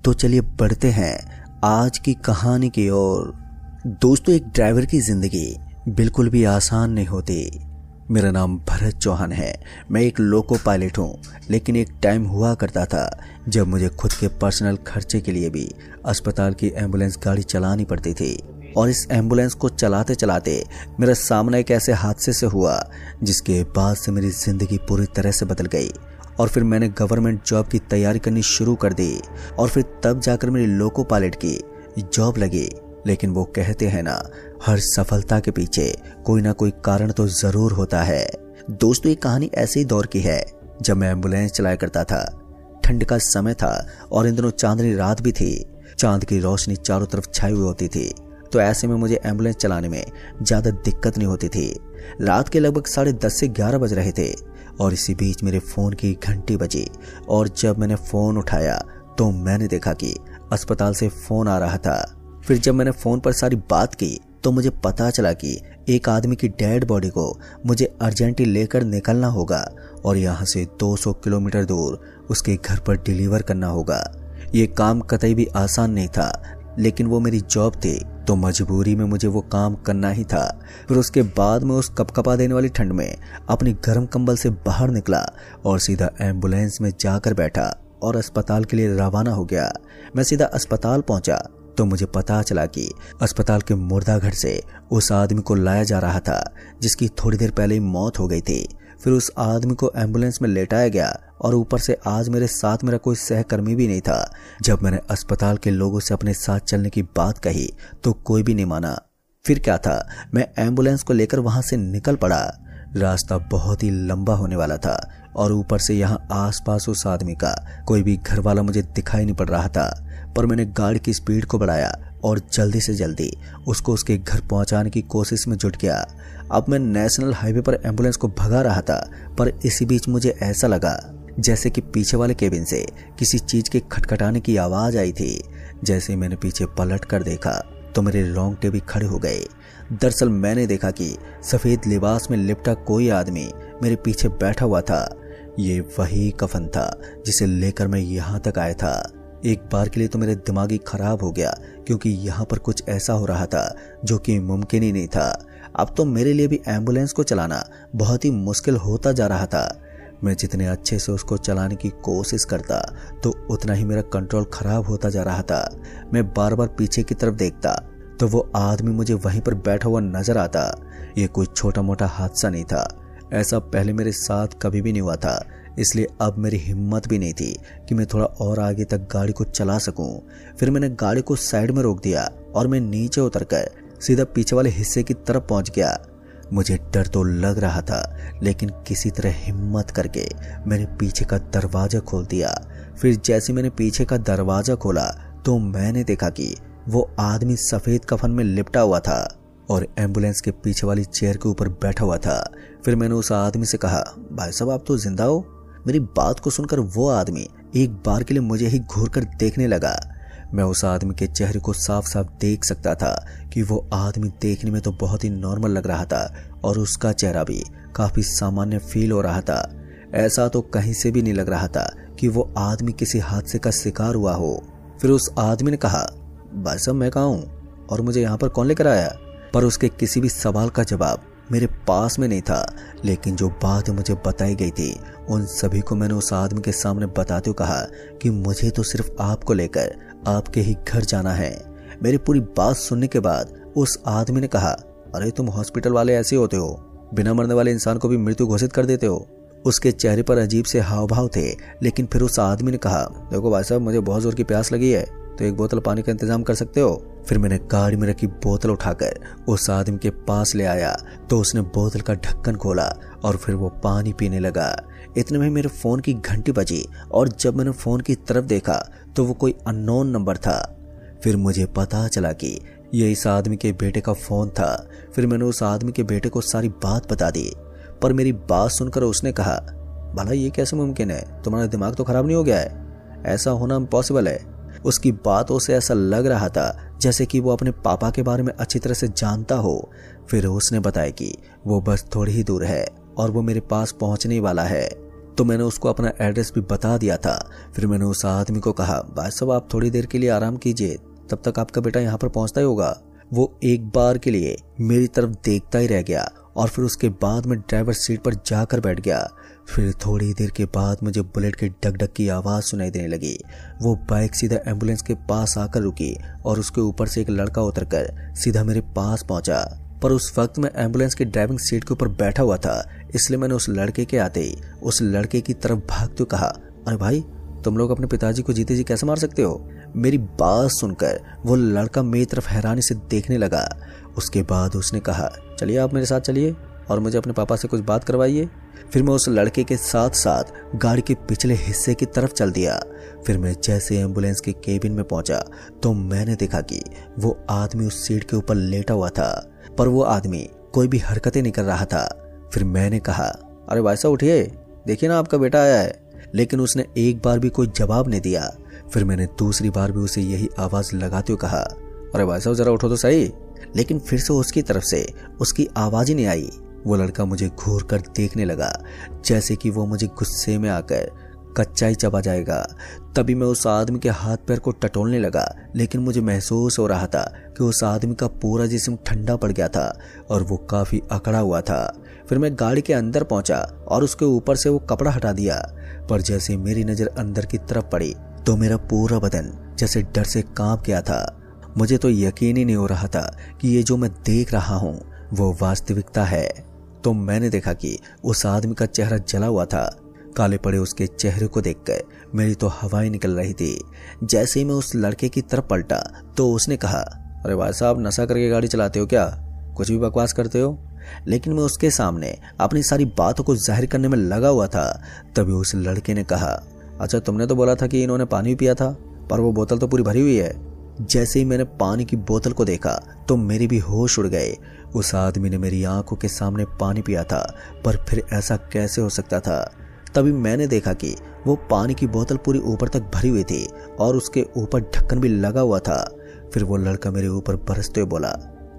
तो चलिए बढ़ते हैं आज की कहानी की ओर। दोस्तों, एक ड्राइवर की जिंदगी बिल्कुल भी आसान नहीं होती। मेरा नाम भरत चौहान है। मैं एक लोको पायलट हूँ, लेकिन एक टाइम हुआ करता था जब मुझे खुद के पर्सनल खर्चे के लिए भी अस्पताल की एम्बुलेंस गाड़ी चलानी पड़ती थी। और इस एम्बुलेंस को चलाते चलाते मेरा सामना एक ऐसे हादसे से हुआ जिसके बाद से मेरी जिंदगी पूरी तरह से बदल गई। और फिर मैंने गवर्नमेंट जॉब की तैयारी करनी शुरू कर दी और फिर तब जाकर मेरी लोको पायलट की जॉब लगी। लेकिन वो कहते हैं ना, हर सफलता के पीछे कोई ना कोई कारण तो जरूर होता है। दोस्तों, ये कहानी ऐसे ही दौर की है जब मैं एम्बुलेंस चलाया करता था। ठंड का समय था और इन दिनों चांदनी रात भी थी। चांद की रोशनी चारों तरफ छाई हुई होती थी, तो ऐसे में मुझे एम्बुलेंस चलाने में ज्यादा दिक्कत नहीं होती थी। रात के लगभग 10:30 से 11 बज रहे थे और इसी बीच मेरे फोन की घंटी बजी। और जब मैंने फोन उठाया तो मैंने देखा कि अस्पताल से फोन आ रहा था। फिर जब मैंने फोन पर सारी बात की तो मुझे पता चला कि एक आदमी की डेड बॉडी को मुझे अर्जेंटली लेकर निकलना होगा और यहाँ से 200 किलोमीटर दूर उसके घर पर डिलीवर करना होगा। ये काम कतई भी आसान नहीं था, लेकिन वो मेरी जॉब थी तो मजबूरी में मुझे वो काम करना ही था। फिर उसके बाद मैं उस कपकपा देने वाली ठंड में अपनी गर्म कंबल से बाहर निकला और सीधा एम्बुलेंस में जाकर बैठा और अस्पताल के लिए रवाना हो गया। मैं सीधा अस्पताल पहुंचा तो मुझे पता चला कि अस्पताल के मुर्दा घर से उस आदमी को लाया जा रहा था जिसकी थोड़ी देर पहले ही मौत हो गई थी। फिर उस आदमी को एम्बुलेंस में लेटाया गया और ऊपर से आज मेरे साथ मेरा कोई सहकर्मी भी नहीं था। जब मैंने अस्पताल के लोगों से अपने साथ चलने की बात कही तो कोई भी नहीं माना। फिर क्या था, मैं एम्बुलेंस को लेकर वहां से निकल पड़ा। रास्ता बहुत ही लंबा होने वाला था और ऊपर से यहाँ आसपास उस आदमी का कोई भी घर वाला मुझे दिखाई नहीं पड़ रहा था। पर मैंने गाड़ी की स्पीड को बढ़ाया और जल्दी से जल्दी उसको उसके घर पहुंचाने की कोशिश में जुट गया। अब मैं नेशनल हाईवे पर एम्बुलेंस को भगा रहा था, पर इसी बीच मुझे ऐसा लगा जैसे कि पीछे वाले केबिन से किसी चीज के खटखटाने की आवाज आई थी। जैसे मैंने पीछे पलट कर देखा तो मेरे रोंगटे भी खड़े हो गए। दरअसल मैंने देखा कि सफेद लिबास में लिपटा कोई आदमी मेरे पीछे बैठा हुआ था। ये वही कफन था जिसे लेकर मैं यहाँ तक आया था। एक बार के लिए तो मेरे दिमाग ही खराब हो गया, क्योंकि यहाँ पर कुछ ऐसा हो रहा था जो कि मुमकिन ही नहीं था। अब तो मेरे लिए भी एम्बुलेंस को चलाना बहुत ही मुश्किल होता जा रहा था। मैं जितने अच्छे से उसको चलाने की कोशिश करता तो उतना ही मेरा कंट्रोल खराब होता जा रहा था। मैं बार बार पीछे की तरफ देखता तो वो आदमी मुझे वहीं पर बैठा हुआ नजर आता। ये कोई छोटा मोटा हादसा नहीं था, ऐसा पहले मेरे साथ कभी भी नहीं हुआ था। इसलिए अब मेरी हिम्मत भी नहीं थी कि मैं थोड़ा और आगे तक गाड़ी को चला सकूं। फिर मैंने गाड़ी को साइड में रोक दिया और मैं नीचे उतरकर सीधा पीछे वाले हिस्से की तरफ पहुंच गया। मुझे डर तो लग रहा था, लेकिन किसी तरह हिम्मत करके मैंने पीछे का दरवाजा खोल दिया। फिर जैसे मैंने पीछे का दरवाजा खोला तो मैंने देखा कि वो आदमी सफेद कफन में लिपटा हुआ था और एम्बुलेंस के पीछे वाली चेयर के ऊपर बैठा हुआ था। फिर मैंने उस आदमी से कहा, भाई साहब आप तो जिंदा हो? मेरी बात को सुनकर वो आदमी एक बार के लिए मुझे ही घूर कर देखने लगा। मैं उस आदमी के चेहरे को साफ साफ देख सकता था कि वो आदमी देखने में तो बहुत ही नॉर्मल लग रहा था और उसका चेहरा भी काफी सामान्य फील हो रहा था। ऐसा तो कहीं से भी नहीं लग रहा था कि वो आदमी किसी हादसे का शिकार हुआ हो। फिर उस आदमी ने कहा, भाई साहब मैं कहाँ हूँ और मुझे यहाँ पर कौन लेकर आया? पर उसके किसी भी सवाल का जवाब मेरे पास में नहीं था। लेकिन जो बात मुझे बताई गई थी उन सभी को मैंने उस आदमी के सामने बताते हुए कहा कि मुझे तो सिर्फ आपको लेकर आपके ही घर जाना है। मेरी पूरी बात सुनने के बाद उस आदमी ने कहा, अरे तुम हॉस्पिटल वाले ऐसे होते हो, बिना मरने वाले इंसान को भी मृत्यु घोषित कर देते हो। उसके चेहरे पर अजीब से हाव भाव थे। लेकिन फिर उस आदमी ने कहा, देखो भाई साहब मुझे बहुत जोर की प्यास लगी है, तो एक बोतल पानी का इंतजाम कर सकते हो? फिर मैंने गाड़ी में रखी बोतल उठाकर उस आदमी के पास ले आया तो उसने बोतल का ढक्कन खोला और फिर वो पानी पीने लगा। इतने में मेरे फोन की घंटी बजी और जब मैंने फोन की तरफ देखा तो वो कोई अननोन नंबर था। फिर मुझे पता चला कि ये इस आदमी के बेटे का फोन था। फिर मैंने उस आदमी के बेटे को सारी बात बता दी, पर मेरी बात सुनकर उसने कहा, भला ये कैसे मुमकिन है? तुम्हारा दिमाग तो खराब नहीं हो गया है? ऐसा होना इम्पॉसिबल है। उसकी बातों से ऐसा लग रहा था जैसे कि वो अपने पापा के बारे में अच्छी तरह से जानता हो। फिर उसने बताया कि वो बस थोड़ी ही दूर है और वो मेरे पास पहुंचने वाला है। तो मैंने उसको अपना एड्रेस भी बता दिया था। फिर मैंने उस आदमी को कहा, भाई साहब आप थोड़ी देर के लिए आराम कीजिए, तब तक आपका बेटा यहाँ पर पहुँचता ही होगा। वो एक बार के लिए मेरी तरफ देखता ही रह गया और फिर उसके बाद मैं ड्राइवर सीट पर जाकर बैठ गया। फिर थोड़ी देर के बाद मुझे बुलेट के डग डग की आवाज़ सुनाई देने लगी। वो बाइक सीधा एम्बुलेंस के पास आकर रुकी और उसके ऊपर से एक लड़का उतरकर सीधा मेरे पास पहुंचा। पर उस वक्त मैं एम्बुलेंस की ड्राइविंग सीट के ऊपर बैठा हुआ था, इसलिए मैंने उस लड़के के आते ही उस लड़के की तरफ भागते हुए कहा, अरे भाई तुम लोग अपने पिताजी को जीते जी कैसे मार सकते हो? मेरी बात सुनकर वो लड़का मेरी तरफ हैरानी से देखने लगा। उसके बाद उसने कहा, चलिए आप मेरे साथ चलिए और मुझे अपने पापा से कुछ बात करवाइए। फिर मैं उस लड़के के साथ साथ गाड़ी के पिछले हिस्से की तरफ चल दिया। फिर मैं जैसे एम्बुलेंस के केबिन में पहुंचा तो मैंने देखा कि वो आदमी उस सीट के ऊपर लेटा हुआ था, पर वो आदमी कोई भी हरकतें नहीं कर रहा था। फिर मैंने कहा, अरे भाई साहब उठिए, देखिए ना आपका बेटा आया है। लेकिन उसने एक बार भी कोई जवाब नहीं दिया। फिर मैंने दूसरी बार भी उसे यही आवाज लगाते हुए कहा, अरे भाई साहब जरा उठो तो सही। लेकिन फिर से उसकी तरफ से उसकी आवाज ही नहीं आई। वो लड़का मुझे घूर कर देखने लगा, जैसे कि वो मुझे गुस्से में आकर कच्चा ही चबा जाएगा। तभी मैं उस आदमी के हाथ पैर को टटोलने लगा, लेकिन मुझे महसूस हो रहा था कि उस आदमी का पूरा जिस्म ठंडा पड़ गया था और वो काफी अकड़ा हुआ था। फिर मैं गाड़ी के अंदर पहुंचा और उसके ऊपर से वो कपड़ा हटा दिया, पर जैसे मेरी नजर अंदर की तरफ पड़ी तो मेरा पूरा बदन जैसे डर से कांप गया था। मुझे तो यकीन ही नहीं हो रहा था कि ये जो मैं देख रहा हूँ वो वास्तविकता है। तो मैंने देखा कि उस आदमी का चेहरा जला हुआ था। काले पड़े उसके चेहरे को देखकर मेरी तो हवाएं निकल रही थी। जैसे ही मैं उस लड़के की तरफ पलटा तो उसने कहा, अरे भाई साहब नशा करके गाड़ी चलाते हो क्या? कुछ भी बकवास करते हो? लेकिन मैं उसके सामने अपनी सारी बातों को जाहिर करने में लगा हुआ था। तभी उस लड़के ने कहा, अच्छा तुमने तो बोला था कि इन्होंने पानी पिया था, पर वो बोतल तो पूरी भरी हुई है। जैसे ही मैंने पानी की बोतल को देखा तो मेरे भी होश उड़ गए। उस आदमी ने मेरी आंखों के सामने पानी पिया था, पर फिर ऐसा कैसे हो सकता था? तभी मैंने देखा कि वो पानी की बोतल पूरी ऊपर तक भरी हुई थी और उसके ऊपर ढक्कन भी लगा हुआ था। फिर वो लड़का मेरे ऊपर बरसते हुए बोला,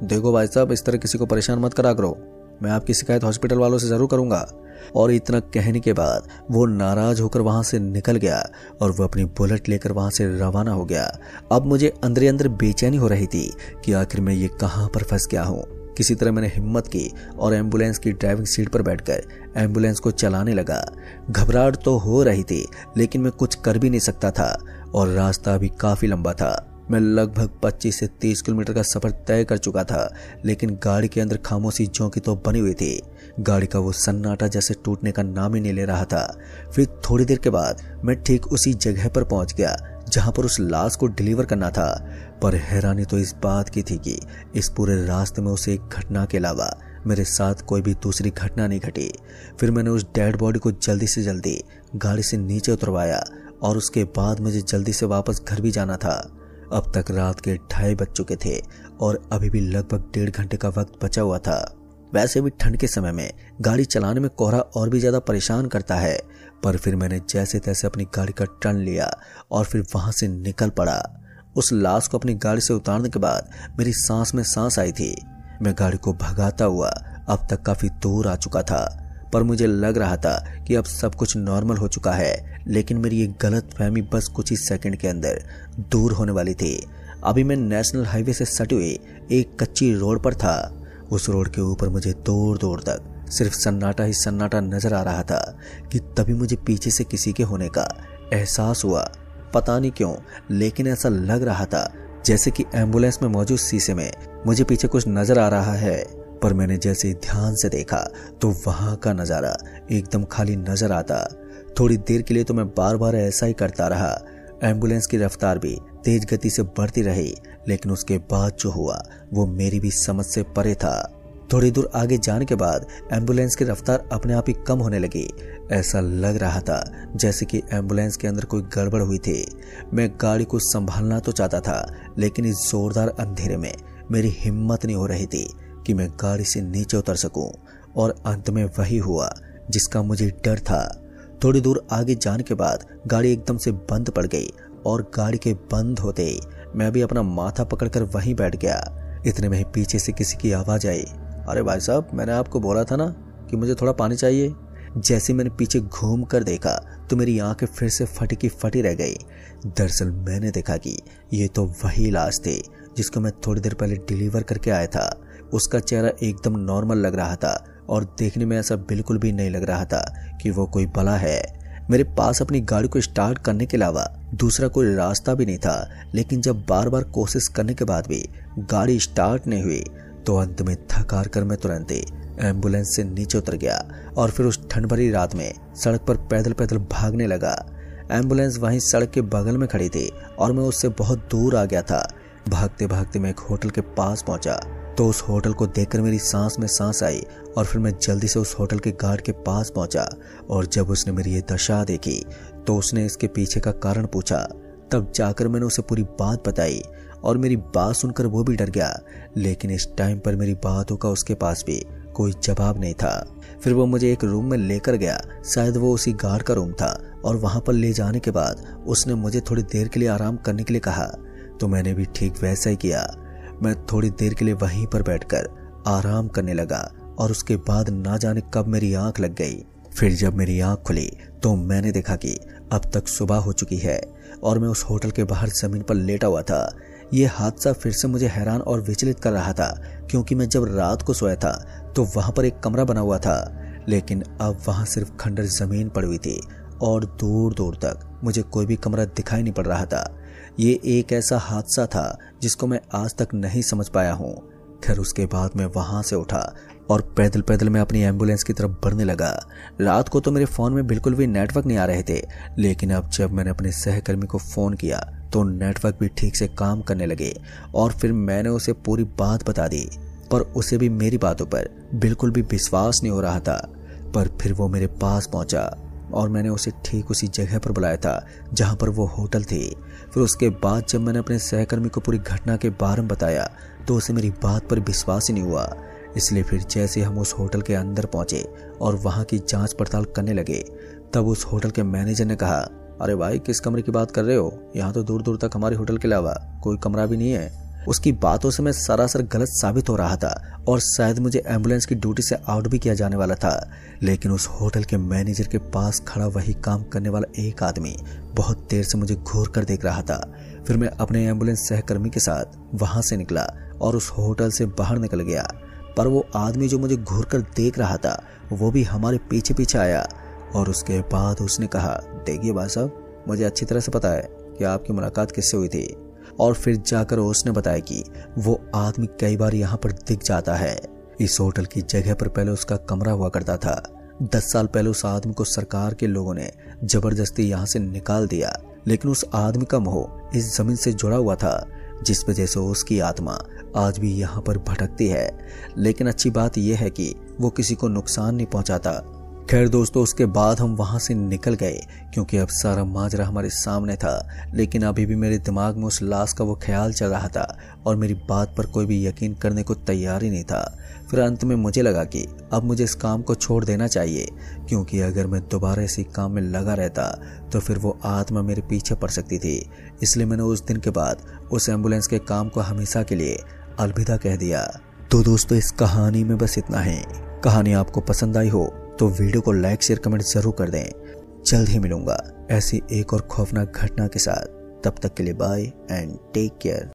देखो भाई साहब इस तरह किसी को परेशान मत करा करो, मैं आपकी शिकायत हॉस्पिटल वालों से जरूर करूंगा। और इतना कहने के बाद वो नाराज होकर वहां से निकल गया और वो अपनी बुलेट लेकर वहां से रवाना हो गया। अब मुझे अंदर अंदर बेचैनी हो रही थी कि आखिर मैं ये कहां पर फंस गया हूँ। किसी तरह मैंने हिम्मत की और एम्बुलेंस की ड्राइविंग सीट पर बैठकर एम्बुलेंस को चलाने लगा। घबराहट तो हो रही थी, लेकिन मैं कुछ कर भी नहीं सकता था और रास्ता भी काफी लंबा था। मैं लगभग 25 से 30 किलोमीटर का सफर तय कर चुका था, लेकिन गाड़ी के अंदर खामोशी ज्यों की तो बनी हुई थी। गाड़ी का वो सन्नाटा जैसे टूटने का नाम ही नहीं ले रहा था। फिर थोड़ी देर के बाद मैं ठीक उसी जगह पर पहुंच गया जहां पर उस लाश को डिलीवर करना था। पर हैरानी तो इस बात की थी कि इस पूरे रास्ते में उस एक घटना के अलावा मेरे साथ कोई भी दूसरी घटना नहीं घटी। फिर मैंने उस डेड बॉडी को जल्दी से जल्दी गाड़ी से नीचे उतरवाया और उसके बाद मुझे जल्दी से वापस घर भी जाना था। अब तक रात के 2:30 बज चुके थे और अभी भी लगभग 1.5 घंटे का वक्त बचा हुआ था। वैसे भी ठंड के समय में गाड़ी चलाने में कोहरा और भी ज्यादा परेशान करता है, पर फिर मैंने जैसे तैसे अपनी गाड़ी का टर्न लिया और फिर वहां से निकल पड़ा। उस लाश को अपनी गाड़ी से उतारने के बाद मेरी सांस में सांस आई थी। मैं गाड़ी को भगाता हुआ अब तक काफी दूर आ चुका था, पर मुझे लग रहा था कि अब सब कुछ नॉर्मल हो चुका है। लेकिन मेरी एक गलत फहमी बस कुछ ही सेकंड के अंदर दूर होने वाली थी। अभी मैं नेशनल हाईवे से सटी हुई एक कच्ची रोड पर था। उस रोड के ऊपर मुझे दूर दूर तक सिर्फ सन्नाटा ही सन्नाटा नजर आ रहा था कि तभी मुझे पीछे से किसी के होने का एहसास हुआ। पता नहीं क्यों, लेकिन ऐसा लग रहा था जैसे कि एम्बुलेंस में मौजूद शीशे में मुझे पीछे कुछ नजर आ रहा है। पर मैंने जैसे ध्यान से देखा तो वहां का नजारा एकदम खाली नजर आता। थोड़ी देर के लिए तो मैं बार बार ऐसा ही करता रहा। एम्बुलेंस की रफ्तार भी तेज गति से बढ़ती रही, लेकिन उसके बाद जो हुआ वो मेरी भी समझ से परे था। थोड़ी दूर आगे जाने के बाद एम्बुलेंस की रफ्तार अपने आप ही कम होने लगी। ऐसा लग रहा था जैसे कि एम्बुलेंस के अंदर कोई गड़बड़ हुई थी। मैं गाड़ी को संभालना तो चाहता था, लेकिन इस जोरदार अंधेरे में मेरी हिम्मत नहीं हो रही थी कि मैं गाड़ी से नीचे उतर सकूं। और अंत में वही हुआ जिसका मुझे डर था। थोड़ी दूर आगे जाने के बाद गाड़ी एकदम से बंद पड़ गई और गाड़ी के बंद होते ही मैं भी अपना माथा पकड़कर वहीं बैठ गया। इतने में ही पीछे से किसी की आवाज आई, अरे भाई साहब मैंने आपको बोला था ना कि मुझे थोड़ा पानी चाहिए। जैसे मैंने पीछे घूम कर देखा तो मेरी आंखें फिर से फटी की फटी रह गई। दरअसल मैंने देखा कि ये तो वही लाश थी जिसको मैं थोड़ी देर पहले डिलीवर करके आया था। उसका चेहरा एकदम नॉर्मल लग रहा था और देखने में ऐसा बिल्कुल भी नहीं लग रहा था कि वो कोई बला है। मेरे पास अपनी गाड़ी को स्टार्ट करने के अलावा दूसरा कोई रास्ता भी नहीं था, लेकिन जब बार बार कोशिश करने के बाद भी गाड़ी स्टार्ट नहीं हुई तो अंत में थक हार कर मैं तुरंत ही एम्बुलेंस से नीचे उतर गया और फिर उस ठंड भरी रात में सड़क पर पैदल पैदल भागने लगा। एम्बुलेंस वहीं सड़क के बगल में खड़ी थी और मैं उससे बहुत दूर आ गया था। भागते भागते मैं एक होटल के पास पहुंचा तो उस होटल को देखकर मेरी सांस में सांस आई और फिर मैं जल्दी से उस होटल के गार्ड के पास पहुंचा। और जब उसने मेरी ये दशा देखी तो उसने इसके पीछे का कारण पूछा। तब जाकर मैंने उसे पूरी बात बताई और मेरी बात सुनकर वो भी डर गया, लेकिन इस टाइम पर मेरी बातों का उसके पास भी कोई जवाब नहीं था। फिर वो मुझे एक रूम में लेकर गया, शायद वो उसी गार्ड का रूम था, और वहां पर ले जाने के बाद उसने मुझे थोड़ी देर के लिए आराम करने के लिए कहा तो मैंने भी ठीक वैसा ही किया। मैं थोड़ी देर के लिए वहीं पर बैठकर आराम करने लगा और उसके बाद ना जाने कब मेरी आंख लग गई। फिर जब मेरी आंख खुली तो मैंने देखा कि अब तक सुबह हो चुकी है और मैं उस होटल के बाहर जमीन पर लेटा हुआ था। ये हादसा फिर से मुझे हैरान और विचलित कर रहा था, क्योंकि मैं जब रात को सोया था तो वहां पर एक कमरा बना हुआ था, लेकिन अब वहां सिर्फ खंडर जमीन पड़ी हुई थी और दूर दूर तक मुझे कोई भी कमरा दिखाई नहीं पड़ रहा था। ये एक ऐसा हादसा था जिसको मैं आज तक नहीं समझ पाया हूँ। खैर उसके बाद मैं वहां से उठा और पैदल पैदल मैं अपनी एम्बुलेंस की तरफ बढ़ने लगा। रात को तो मेरे फ़ोन में बिल्कुल भी नेटवर्क नहीं आ रहे थे, लेकिन अब जब मैंने अपने सहकर्मी को फ़ोन किया तो नेटवर्क भी ठीक से काम करने लगे और फिर मैंने उसे पूरी बात बता दी, पर उसे भी मेरी बातों पर बिल्कुल भी विश्वास नहीं हो रहा था। पर फिर वो मेरे पास पहुंचा और मैंने उसे ठीक उसी जगह पर बुलाया था जहां पर वो होटल थी। फिर उसके बाद जब मैंने अपने सहकर्मी को पूरी घटना के बारे में बताया तो उसे मेरी बात पर विश्वास ही नहीं हुआ। इसलिए फिर जैसे हम उस होटल के अंदर पहुंचे और वहां की जांच पड़ताल करने लगे, तब उस होटल के मैनेजर ने कहा, अरे भाई किस कमरे की बात कर रहे हो? यहाँ तो दूर दूर तक हमारे होटल के अलावा कोई कमरा भी नहीं है। उसकी बातों से मैं सरासर गलत साबित हो रहा था और शायद मुझे एम्बुलेंस की ड्यूटी से आउट भी किया जाने वाला था, लेकिन उस होटल के मैनेजर के पास खड़ा वही काम करने वाला एक आदमी बहुत देर से मुझे घूर कर देख रहा था। फिर मैं अपने एम्बुलेंस सहकर्मी के साथ वहां से निकला और उस होटल से बाहर निकल गया, पर वो आदमी जो मुझे घूर कर देख रहा था वो भी हमारे पीछे पीछे आया और उसके बाद उसने कहा, देखिए भाई साहब, मुझे अच्छी तरह से पता है कि आपकी मुलाकात किससे हुई थी। और फिर जाकर उसने बताया कि वो आदमी कई बार यहाँ पर दिख जाता है। इस होटल की जगह पर पहले उसका कमरा हुआ करता था। 10 साल पहले उस आदमी को सरकार के लोगों ने जबरदस्ती यहाँ से निकाल दिया, लेकिन उस आदमी का मोह इस जमीन से जुड़ा हुआ था, जिस वजह से उसकी आत्मा आज भी यहाँ पर भटकती है। लेकिन अच्छी बात यह है कि वो किसी को नुकसान नहीं पहुंचाता। खैर दोस्तों, उसके बाद हम वहां से निकल गए क्योंकि अब सारा माजरा हमारे सामने था, लेकिन अभी भी मेरे दिमाग में उस लाश का वो ख्याल चल रहा था और मेरी बात पर कोई भी यकीन करने को तैयार ही नहीं था। फिर अंत में मुझे लगा कि अब मुझे इस काम को छोड़ देना चाहिए, क्योंकि अगर मैं दोबारा इसी काम में लगा रहता तो फिर वो आत्मा मेरे पीछे पड़ सकती थी। इसलिए मैंने उस दिन के बाद उस एम्बुलेंस के काम को हमेशा के लिए अलविदा कह दिया। तो दोस्तों, इस कहानी में बस इतना ही। कहानी आपको पसंद आई हो तो वीडियो को लाइक शेयर कमेंट जरूर कर दें। जल्द ही मिलूंगा ऐसी एक और खौफनाक घटना के साथ। तब तक के लिए बाय एंड टेक केयर।